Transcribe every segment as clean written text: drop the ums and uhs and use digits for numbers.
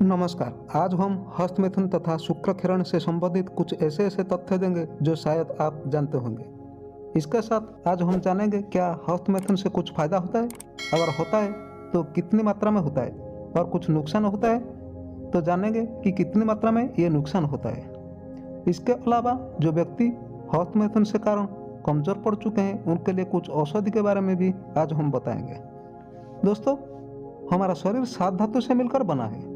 नमस्कार। आज हम हस्तमैथुन तथा शुक्रक्षरण से संबंधित कुछ ऐसे तथ्य देंगे जो शायद आप जानते होंगे। इसके साथ आज हम जानेंगे क्या हस्तमैथुन से कुछ फायदा होता है, अगर होता है तो कितनी मात्रा में होता है, और कुछ नुकसान होता है तो जानेंगे कि कितनी मात्रा में ये नुकसान होता है। इसके अलावा जो व्यक्ति हस्तमैथुन से कारण कमजोर पड़ चुके हैं उनके लिए कुछ औषधि के बारे में भी आज हम बताएंगे। दोस्तों, हमारा शरीर 7 धातु से मिलकर बना है: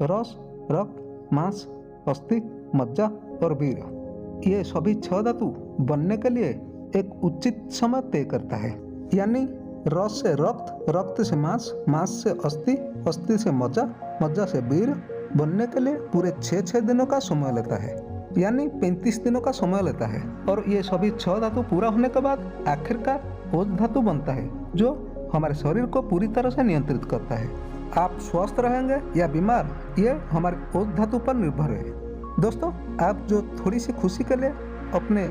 रस, रक्त, मांस, अस्थि, मज्जा और वीर्य। ये सभी 6 धातु बनने के लिए एक उचित समय तय करता है। यानी रस से रक्त, रक्त से मांस, मांस से अस्थि, अस्थि से मज्जा, मज्जा से वीर्य बनने के लिए पूरे 6 दिनों का समय लेता है, यानी 35 दिनों का समय लेता है। और ये सभी 6 धातु पूरा होने के बाद आखिरकार ओज धातु बनता है जो हमारे शरीर को पूरी तरह से नियंत्रित करता है। आप स्वस्थ रहेंगे या बीमार, ये हमारे ओज धातु पर निर्भर है। दोस्तों, आप जो थोड़ी सी खुशी के लिए अपने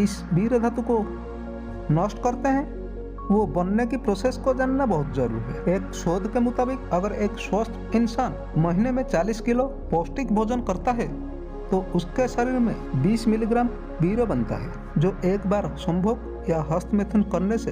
इस वीर्य धातु को नष्ट करते हैं, वो बनने की प्रोसेस को जानना बहुत जरूरी है। एक शोध के मुताबिक अगर एक स्वस्थ इंसान महीने में 40 किलो पौष्टिक भोजन करता है तो उसके शरीर में 20 मिलीग्राम वीर्य बनता है, जो एक बार संभोग या हस्तमैथुन करने से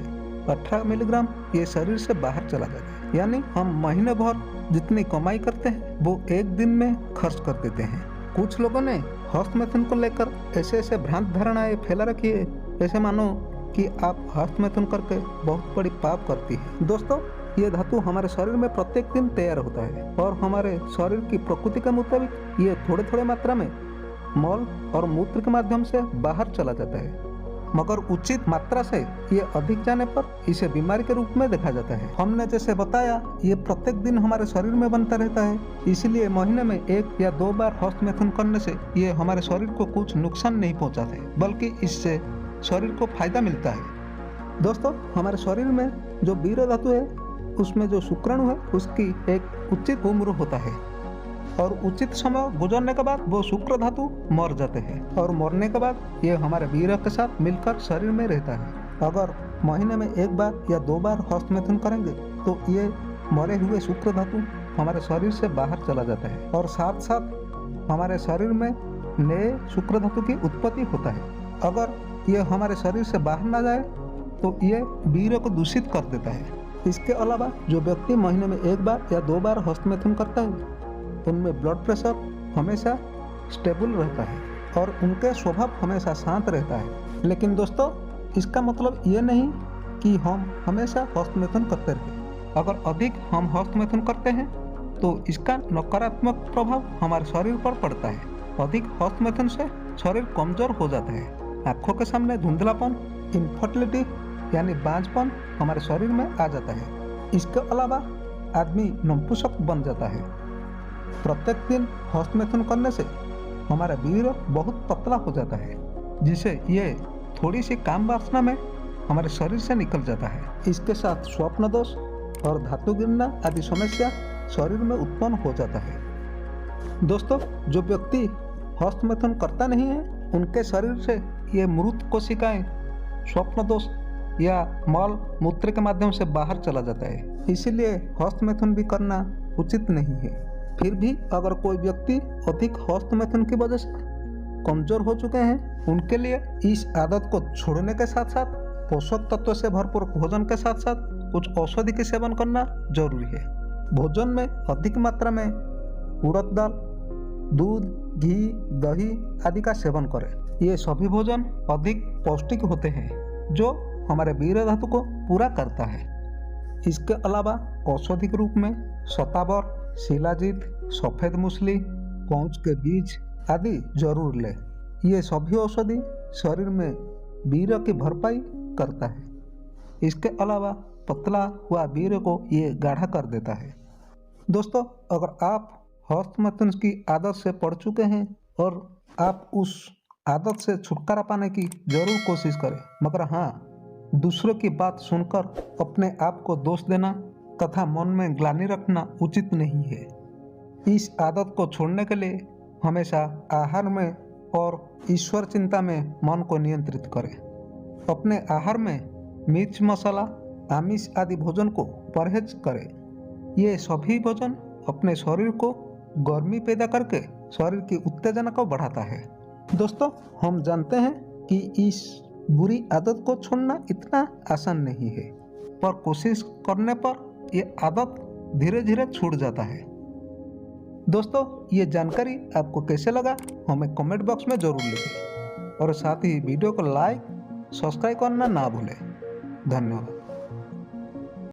18 मिलीग्राम ये शरीर से बाहर चला जाता है। यानी हम महीने भर जितनी कमाई करते हैं वो एक दिन में खर्च कर देते हैं। कुछ लोगों ने हस्तमैथुन को लेकर ऐसे भ्रांत धारणाएं फैला रखी है, ऐसे मानो कि आप हस्तमैथुन करके बहुत बड़ी पाप करती है। दोस्तों, ये धातु हमारे शरीर में प्रत्येक दिन तैयार होता है और हमारे शरीर की प्रकृति के मुताबिक ये थोड़े मात्रा में मल और मूत्र के माध्यम से बाहर चला जाता है, मगर उचित मात्रा से ये अधिक जाने पर इसे बीमारी के रूप में देखा जाता है। हमने जैसे बताया, ये प्रत्येक दिन हमारे शरीर में बनता रहता है, इसलिए महीने में 1 या 2 बार हस्तमैथुन करने से ये हमारे शरीर को कुछ नुकसान नहीं पहुंचाते, बल्कि इससे शरीर को फायदा मिलता है। दोस्तों, हमारे शरीर में जो वीर्य धातु है उसमें जो शुक्राणु है उसकी एक उचित उम्र होता है, और उचित समय गुजरने के बाद वो शुक्र धातु मर जाते हैं, और मरने के बाद ये हमारे वीर्य के साथ मिलकर शरीर में रहता है। अगर महीने में 1 बार या 2 बार हस्तमैथुन करेंगे तो ये मरे हुए शुक्र धातु हमारे शरीर से बाहर चला जाता है, और साथ साथ हमारे शरीर में नए शुक्र धातु की उत्पत्ति होता है। अगर ये हमारे शरीर से बाहर ना जाए तो ये वीर्य को दूषित कर देता है। इसके अलावा जो व्यक्ति महीने में 1 बार या 2 बार हस्तमैथुन करता है उनमें ब्लड प्रेशर हमेशा स्टेबल रहता है और उनके स्वभाव हमेशा शांत रहता है। लेकिन दोस्तों, इसका मतलब ये नहीं कि हम हमेशा हस्तमैथुन करते रहे। अगर अधिक हम हस्तमैथुन करते हैं तो इसका नकारात्मक प्रभाव हमारे शरीर पर पड़ता है। अधिक हस्तमैथुन से शरीर कमजोर हो जाता है, आँखों के सामने धुंधलापन, इनफर्टिलिटी यानी बांझपन हमारे शरीर में आ जाता है। इसके अलावा आदमी नपुंसक बन जाता है। प्रत्येक दिन हस्तमैथुन करने से हमारा वीर्य बहुत पतला हो जाता है, जिसे ये थोड़ी सी काम वासना में हमारे शरीर से निकल जाता है। इसके साथ स्वप्न दोष और धातु गिरना आदि समस्या शरीर में उत्पन्न हो जाता है। दोस्तों, जो व्यक्ति हस्तमैथुन करता नहीं है उनके शरीर से ये मृत कोशिकाएं स्वप्न दोष या मल मूत्र के माध्यम से बाहर चला जाता है, इसीलिए हस्तमैथुन भी करना उचित नहीं है। फिर भी अगर कोई व्यक्ति अधिक हस्तमैथुन की वजह से कमजोर हो चुके हैं, उनके लिए इस आदत को छोड़ने के साथ साथ पोषक तत्वों से भरपूर भोजन के साथ साथ कुछ औषधि के सेवन करना जरूरी है। भोजन में अधिक मात्रा में उड़द दाल, दूध, घी, दही आदि का सेवन करें। ये सभी भोजन अधिक पौष्टिक होते हैं जो हमारे वीर्य धातु को पूरा करता है। इसके अलावा औषधि के रूप में शतावर, शिलाजीत, सफेद मूसली, पहुंच के बीज आदि जरूर लें। ये सभी औषधि शरीर में वीर्य की भरपाई करता है। इसके अलावा पतला हुआ वीर्य को ये गाढ़ा कर देता है। दोस्तों, अगर आप हस्तमैथुन की आदत से पड़ चुके हैं और आप उस आदत से छुटकारा पाने की जरूर कोशिश करें, मगर हाँ, दूसरों की बात सुनकर अपने आप को दोष देना तथा मन में ग्लानि रखना उचित नहीं है। इस आदत को छोड़ने के लिए हमेशा आहार में और ईश्वर चिंता में मन को नियंत्रित करें। अपने आहार में मिर्च, मसाला, आमिष आदि भोजन को परहेज करें। ये सभी भोजन अपने शरीर को गर्मी पैदा करके शरीर की उत्तेजना को बढ़ाता है। दोस्तों, हम जानते हैं कि इस बुरी आदत को छोड़ना इतना आसान नहीं है, पर कोशिश करने पर ये आदत धीरे धीरे छूट जाता है। दोस्तों, ये जानकारी आपको कैसे लगा हमें कमेंट बॉक्स में जरूर लिखें और साथ ही वीडियो को लाइक सब्सक्राइब करना ना भूलें। धन्यवाद।